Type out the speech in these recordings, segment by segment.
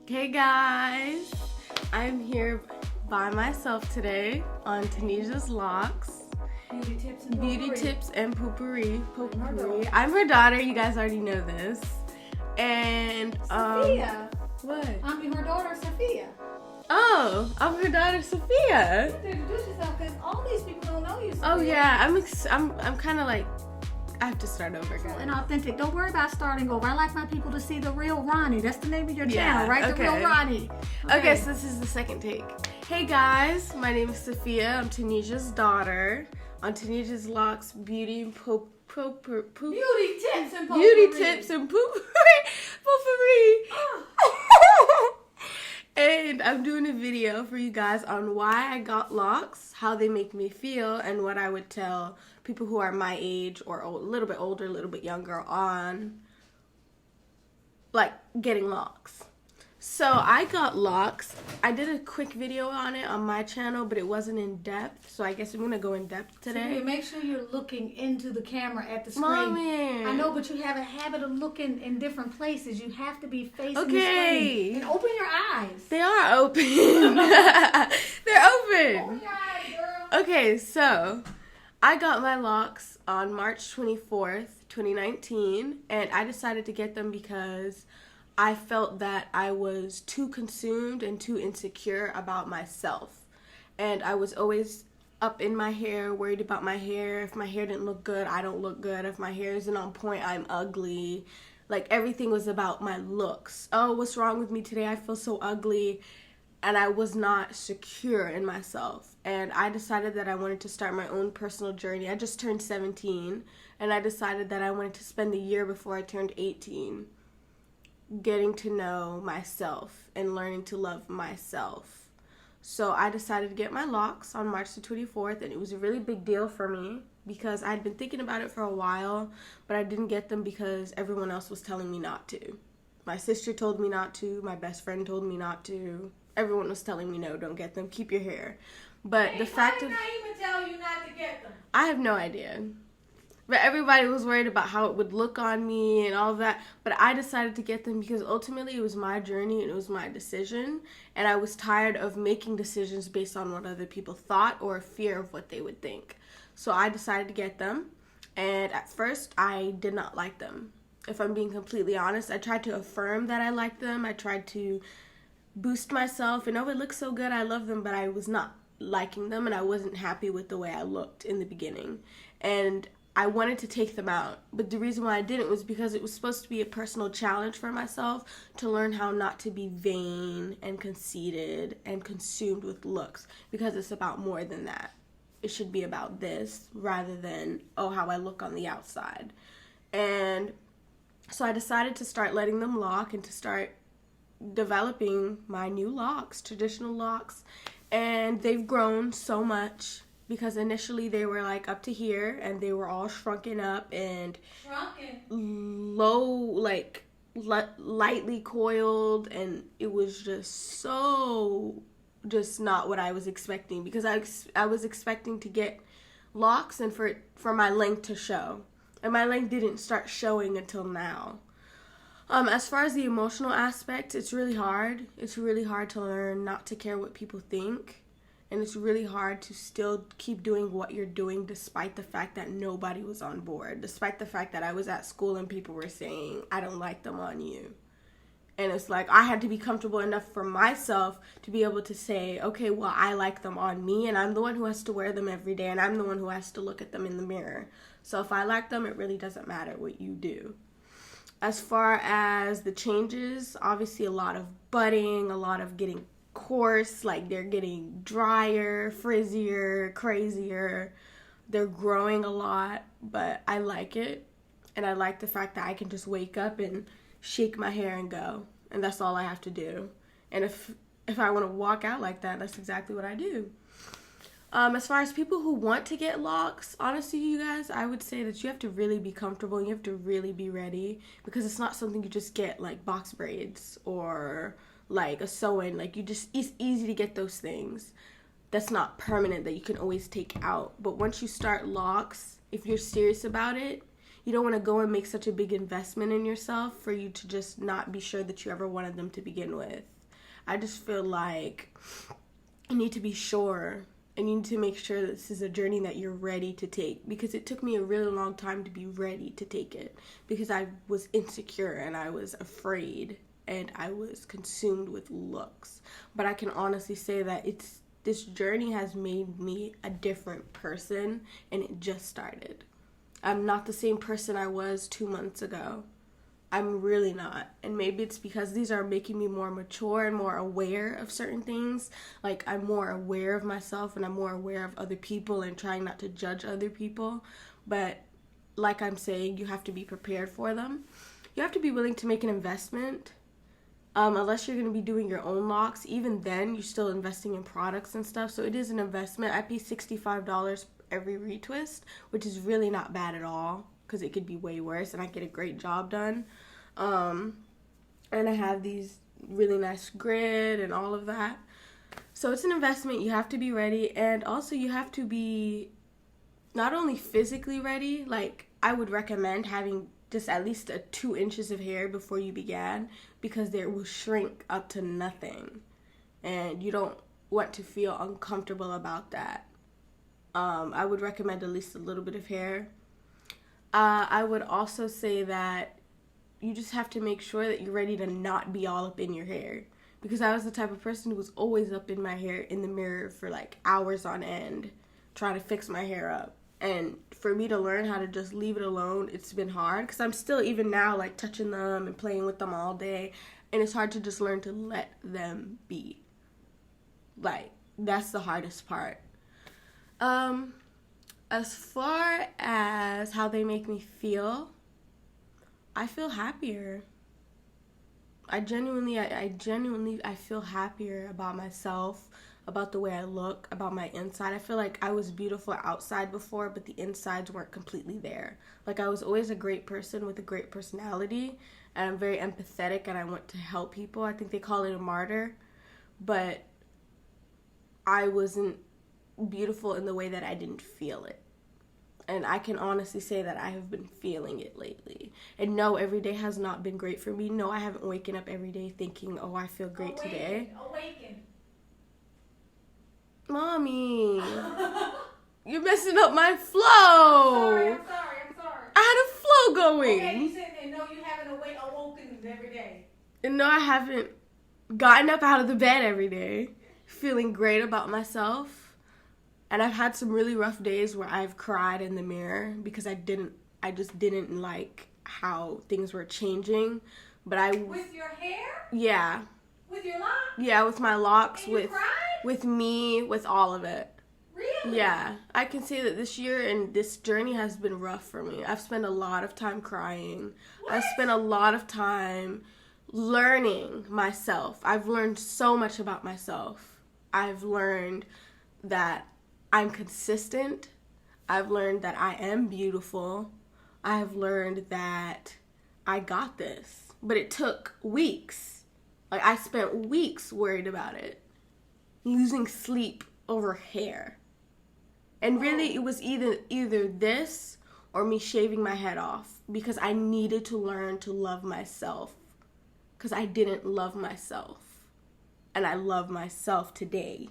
Hey guys, I'm here by myself today on Tanisha's Locs. Beauty tips and poopery. I'm her daughter, you guys already know this. And Sophia. What? I'm her daughter, Sophia. Oh, I'm her daughter, Sophia. You introduce yourself because all these people don't know you, Sophia. Oh yeah, I'm kind of like, I have to start over again. And authentic. Don't worry about starting over. I like my people to see the real Ronnie. That's the name of your channel, right? Okay. The real Ronnie. Okay, so this is the second take. Hey guys, my name is Sophia. I'm Tanisha's daughter on Tanisha's Locs Beauty and Beauty tips and potpourri. Beauty tips and potpourri. And I'm doing a video for you guys on why I got locks, how they make me feel, and what I would tell people who are my age or a little bit older, a little bit younger on like getting locks. So I got locks. I did a quick video on it on my channel, but it wasn't in depth. So I guess I'm gonna go in depth today. So make sure you're looking into the camera at the screen. Mommy. I know, but you have a habit of looking in different places. You have to be facing the Okay. screen. And open your eyes. They are open. They're open. Open your eyes, girl. Okay, so I got my locks on March 24th, 2019, and I decided to get them because I felt that I was too consumed and too insecure about myself. And I was always up in my hair, worried about my hair. If my hair didn't look good, I don't look good. If my hair isn't on point, I'm ugly. Like, everything was about my looks. Oh, what's wrong with me today? I feel so ugly. And I was not secure in myself. And I decided that I wanted to start my own personal journey. I just turned 17, and I decided that I wanted to spend the year before I turned 18 getting to know myself and learning to love myself. So I decided to get my locks on March the 24th, and it was a really big deal for me because I'd been thinking about it for a while, but I didn't get them because everyone else was telling me not to. My sister told me not to, my best friend told me not to. Everyone was telling me, no, don't get them, keep your hair. But the fact of... Why did I even tell you not to get them? I have no idea. But everybody was worried about how it would look on me and all of that. But I decided to get them because ultimately it was my journey and it was my decision. And I was tired of making decisions based on what other people thought or fear of what they would think. So I decided to get them. And at first, I did not like them. If I'm being completely honest, I tried to affirm that I liked them. I tried to boost myself and, oh, it looks so good, I love them. But I was not liking them and I wasn't happy with the way I looked in the beginning. And I wanted to take them out, but the reason why I didn't was because it was supposed to be a personal challenge for myself to learn how not to be vain and conceited and consumed with looks, because it's about more than that. It should be about this rather than, oh, how I look on the outside. And so I decided to start letting them lock and to start developing my new locks, traditional locks, and they've grown so much. Because initially they were like up to here and they were all shrunken up and low, like lightly coiled, and it was just not what I was expecting, because I was expecting to get locks and for my length to show, and my length didn't start showing until now. As far as the emotional aspect, it's really hard. It's really hard to learn not to care what people think. And it's really hard to still keep doing what you're doing despite the fact that nobody was on board. Despite the fact that I was at school and people were saying, I don't like them on you. And it's like, I had to be comfortable enough for myself to be able to say, okay, well, I like them on me. And I'm the one who has to wear them every day. And I'm the one who has to look at them in the mirror. So if I like them, it really doesn't matter what you do. As far as the changes, obviously a lot of budding, a lot of getting coarse, like they're getting drier, frizzier, crazier. They're growing a lot, but I like it. And I like the fact that I can just wake up and shake my hair and go. And that's all I have to do. And if I want to walk out like that, that's exactly what I do. As far as people who want to get locks, honestly, you guys, I would say that you have to really be comfortable and you have to really be ready, because it's not something you just get like box braids or like a sew-in. Like, it's easy to get those things. That's not permanent, that you can always take out. But once you start locks, if you're serious about it, you don't want to go and make such a big investment in yourself for you to just not be sure that you ever wanted them to begin with. I just feel like you need to be sure, and you need to make sure that this is a journey that you're ready to take, because it took me a really long time to be ready to take it, because I was insecure and I was afraid and I was consumed with looks. But I can honestly say that this journey has made me a different person, and it just started. I'm not the same person I was 2 months ago. I'm really not. And maybe it's because these are making me more mature and more aware of certain things. Like, I'm more aware of myself, and I'm more aware of other people, and trying not to judge other people. But like I'm saying, you have to be prepared for them. You have to be willing to make an investment. Unless you're going to be doing your own locks, even then, you're still investing in products and stuff. So it is an investment. I pay $65 every retwist, which is really not bad at all, because it could be way worse, and I get a great job done. And I have these really nice grid and all of that. So it's an investment. You have to be ready, and also you have to be not only physically ready. Like, I would recommend having just at least 2 inches of hair before you began, because they will shrink up to nothing, and you don't want to feel uncomfortable about that. I would recommend at least a little bit of hair. I would also say that you just have to make sure that you're ready to not be all up in your hair, because I was the type of person who was always up in my hair in the mirror for like hours on end trying to fix my hair up. And for me to learn how to just leave it alone, it's been hard, because I'm still even now like touching them and playing with them all day, and it's hard to just learn to let them be. Like, that's the hardest part. As far as how they make me feel, I feel happier. I genuinely feel happier about myself, about the way I look, about my inside. I feel like I was beautiful outside before, but the insides weren't completely there. Like, I was always a great person with a great personality, and I'm very empathetic, and I want to help people. I think they call it a martyr, but I wasn't beautiful in the way that I didn't feel it. And I can honestly say that I have been feeling it lately. And no, every day has not been great for me. No, I haven't waken up every day thinking, oh, I feel great today. Awaken. Mommy, you're messing up my flow. I'm sorry. I had a flow going. Okay, you said that no, you haven't awoken every day. And no, I haven't gotten up out of the bed every day feeling great about myself. And I've had some really rough days where I've cried in the mirror because I just didn't like how things were changing. But with your hair? Yeah. With your locks? Yeah, with my locks, and you cried? With me, with all of it. Really? Yeah. I can say that this year and this journey has been rough for me. I've spent a lot of time crying. What? I've spent a lot of time learning myself. I've learned so much about myself. I've learned that I'm consistent. I've learned that I am beautiful. I've learned that I got this. But it took weeks. Like, I spent weeks worried about it. Losing sleep over hair. And really, it was either this or me shaving my head off, because I needed to learn to love myself. Because I didn't love myself. And I love myself today.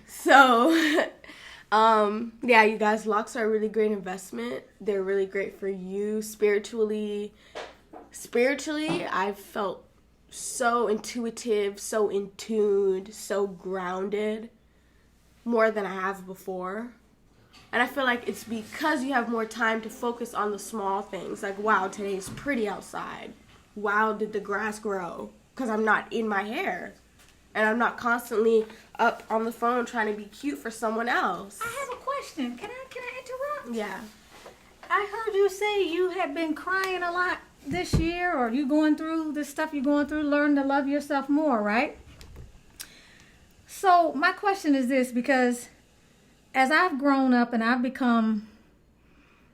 So, yeah, you guys, locks are a really great investment. They're really great for you spiritually. I've felt so intuitive, so in tune, so grounded, more than I have before. And I feel like it's because you have more time to focus on the small things. Like, wow, today's pretty outside. Wow, did the grass grow? Because I'm not in my hair. And I'm not constantly up on the phone trying to be cute for someone else. I have a question. Can I interrupt? Yeah. I heard you say you have been crying a lot this year, or you going through this stuff you're going through, learn to love yourself more, right? So my question is this, because as I've grown up and I've become,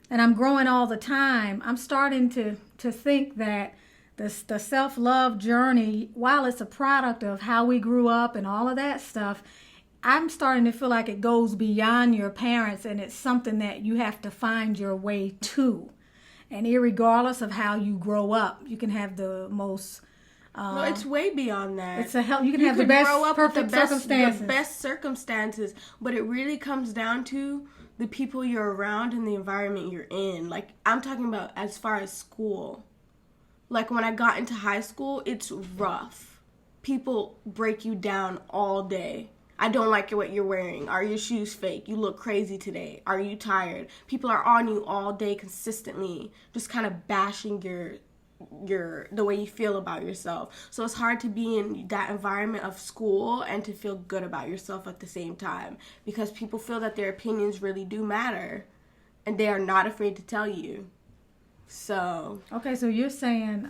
and I'm growing all the time, I'm starting to think that the self-love journey, while it's a product of how we grew up and all of that stuff, I'm starting to feel like it goes beyond your parents, and it's something that you have to find your way to. And irregardless of how you grow up, you can have the most No, it's way beyond that. It's a help. You can have the best, grow up perfect with the best, circumstances. the best circumstances, but it really comes down to the people you're around and the environment you're in. Like, I'm talking about as far as school. Like, when I got into high school, it's rough. People break you down all day. I don't like what you're wearing. Are your shoes fake? You look crazy today. Are you tired? People are on you all day consistently, just kind of bashing the way you feel about yourself. So it's hard to be in that environment of school and to feel good about yourself at the same time, because people feel that their opinions really do matter and they are not afraid to tell you. So okay, so you're saying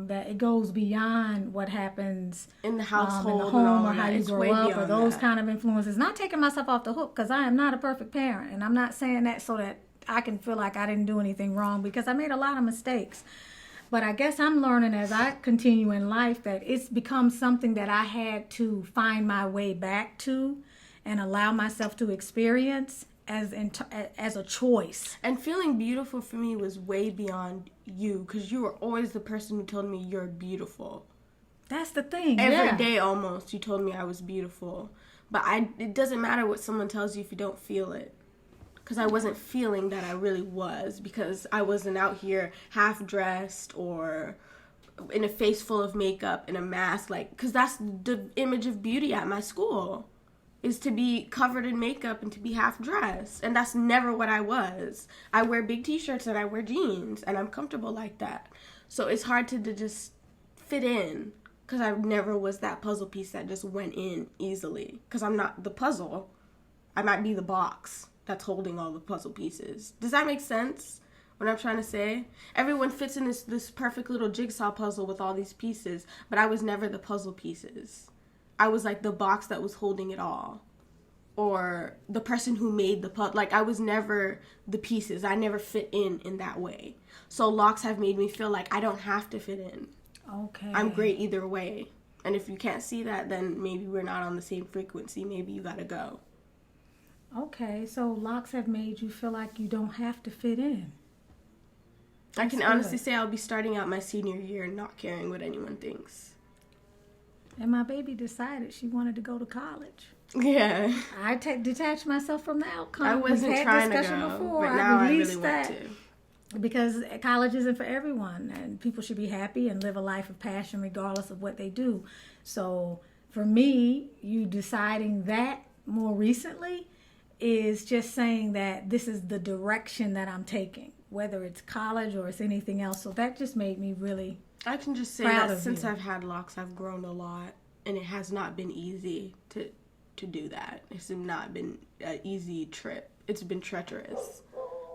that it goes beyond what happens in the household, in the home, or how you it's grow up, or those that. kind of influences. Not taking myself off the hook, because I am not a perfect parent, and I'm not saying that so that I can feel like I didn't do anything wrong, because I made a lot of mistakes. But I guess I'm learning as I continue in life that it's become something that I had to find my way back to and allow myself to experience as a choice. And feeling beautiful for me was way beyond you, because you were always the person who told me you're beautiful. That's the thing. Every day almost you told me I was beautiful. But it doesn't matter what someone tells you if you don't feel it. Because I wasn't feeling that I really was, because I wasn't out here half dressed or in a face full of makeup and a mask. Like, because that's the image of beauty at my school, is to be covered in makeup and to be half dressed. And that's never what I was. I wear big t-shirts and I wear jeans and I'm comfortable like that. So it's hard to just fit in, because I never was that puzzle piece that just went in easily. Because I'm not the puzzle. I might be the box that's holding all the puzzle pieces. Does that make sense? What I'm trying to say? Everyone fits in this perfect little jigsaw puzzle with all these pieces, but I was never the puzzle pieces. I was like the box that was holding it all, or the person who made the puzzle. Like, I was never the pieces. I never fit in that way. So Locs have made me feel like I don't have to fit in. Okay. I'm great either way. And if you can't see that, then maybe we're not on the same frequency. Maybe you gotta go. Okay, so Locs have made you feel like you don't have to fit in. I can honestly say I'll be starting out my senior year not caring what anyone thinks. And my baby decided she wanted to go to college. Yeah. I detached myself from the outcome. I wasn't trying to go, before. but now I really that want to. Because college isn't for everyone, and people should be happy and live a life of passion regardless of what they do. So for me, you deciding that more recently is just saying that this is the direction that I'm taking, whether it's college or it's anything else. So that just made me really I can just say proud that of since you. I've had Locs, I've grown a lot, and it has not been easy to do that. It's not been an easy trip. It's been treacherous.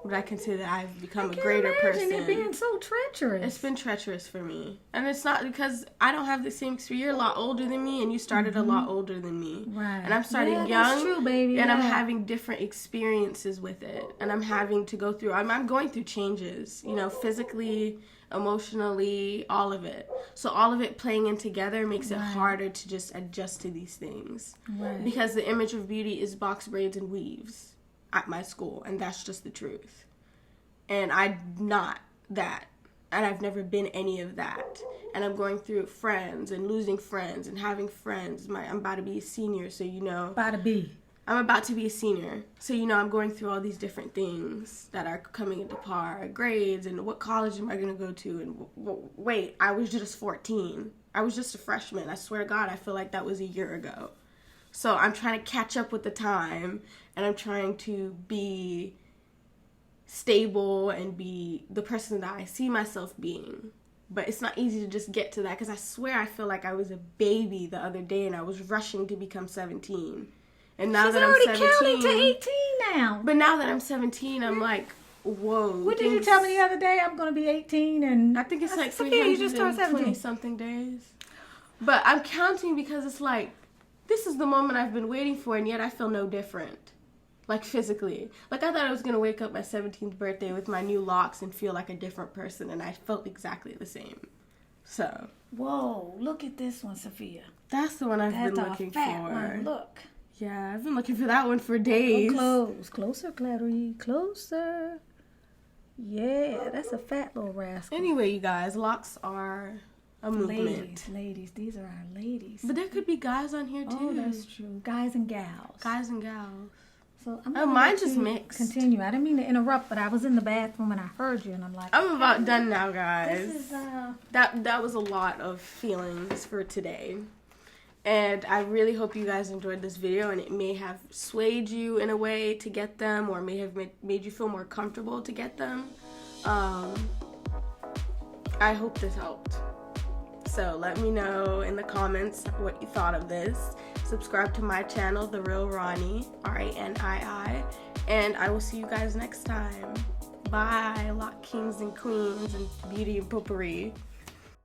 But I can say that I've become a greater person. It being so treacherous. It's been treacherous for me. And it's not because I don't have the same experience. You're a lot older than me, and you started a lot older than me. Right. And I'm starting young. That's true, baby. And I'm Yeah. having different experiences with it. And I'm having to go through, I'm going through changes, physically, emotionally, all of it. So all of it playing in together makes it harder to just adjust to these things. Right. Because the image of beauty is box braids and weaves at my school, and that's just the truth. And I'm not that, and I've never been any of that. And I'm going through friends and losing friends and having friends. I'm about to be a senior, so I'm about to be a senior, so I'm going through all these different things that are coming into par, grades, and what college am I going to go to, and wait, I was just 14. I was just a freshman. I swear to God, I feel like that was a year ago. So I'm trying to catch up with the time, and I'm trying to be stable and be the person that I see myself being. But it's not easy to just get to that, because I swear I feel like I was a baby the other day, and I was rushing to become 17. And now that I'm 17, counting to 18 now. But now that I'm 17, I'm like, whoa. What did you tell me the other day? I'm going to be 18, and I think it's like Sophia, you just turned 320 17 something days. But I'm counting because it's like, this is the moment I've been waiting for, and yet I feel no different. Like, physically. Like, I thought I was going to wake up my 17th birthday with my new locks and feel like a different person, and I felt exactly the same. So. Whoa, look at this one, Sophia. That's the one I've been That's looking a fat for. one. Look. Yeah, I've been looking for that one for days. Closer, Clary, closer. Yeah, that's a fat little rascal. Anyway, you guys, Locs are a movement. Ladies, these are our ladies. But there could be guys on here too. Oh, that's true. Guys and gals. Guys and gals. So I'm mine just mixed. Continue. I didn't mean to interrupt, but I was in the bathroom and I heard you, and I'm like, I'm about done now, guys. This is that was a lot of feelings for today. And I really hope you guys enjoyed this video, and it may have swayed you in a way to get them, or may have made you feel more comfortable to get them. I hope this helped. So let me know in the comments what you thought of this. Subscribe to my channel, The Real Ronnie, RANII, and I will see you guys next time. Bye, Lock Kings and Queens and Beauty and Potpourri.